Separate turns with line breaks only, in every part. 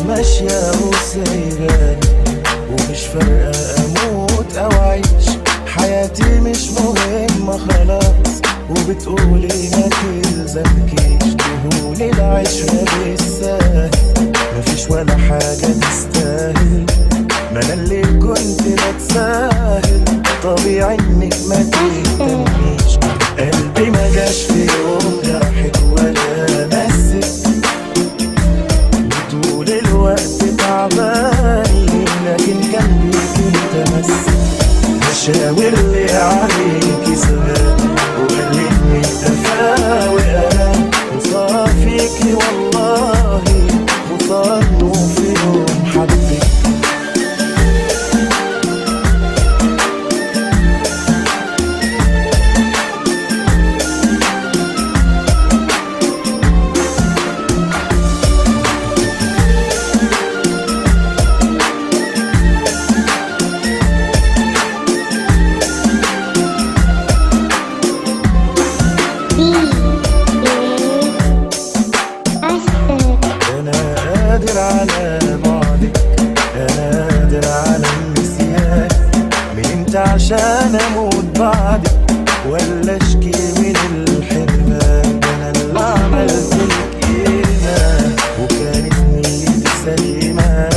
ماشية وسايباني، ومش فارقة أموت أو أعيش، حياتي مش مهمة خلاص، وبتقولي ما تلزمكيش، تهوني العشرة بالسهل، مفيش ولا حاجة تستاهل، ما أنا اللي كنت بتساهل، طبيعي إنك ما تهتميش، قلبي ما جاش في يوم جرحك ولا مسك، وطول الوقت تعباني، لكن كان بيك متمسك، مشاور لي عليكي زمان، وخلتني أفاوي أنام، وصار فيكي والله، وصار له في يوم حبك. قادر على بعدك، انا قادر على النسيان، من امتى عشان اموت بعدك، ولا اشكي من الحرمان، انا اللي عملت لك ايه، وكانت نيتي سليمة،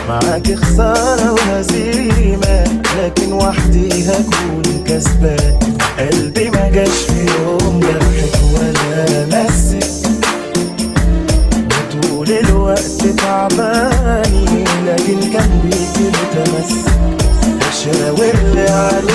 معاك خسارة وهزيمة، لكن وحدي هكون كسبان، قلبي ما جاش في يوم جرحك ولا مسك، طول الوقت تعباني، لكن كان بيك متمسك، مشاور لي عليك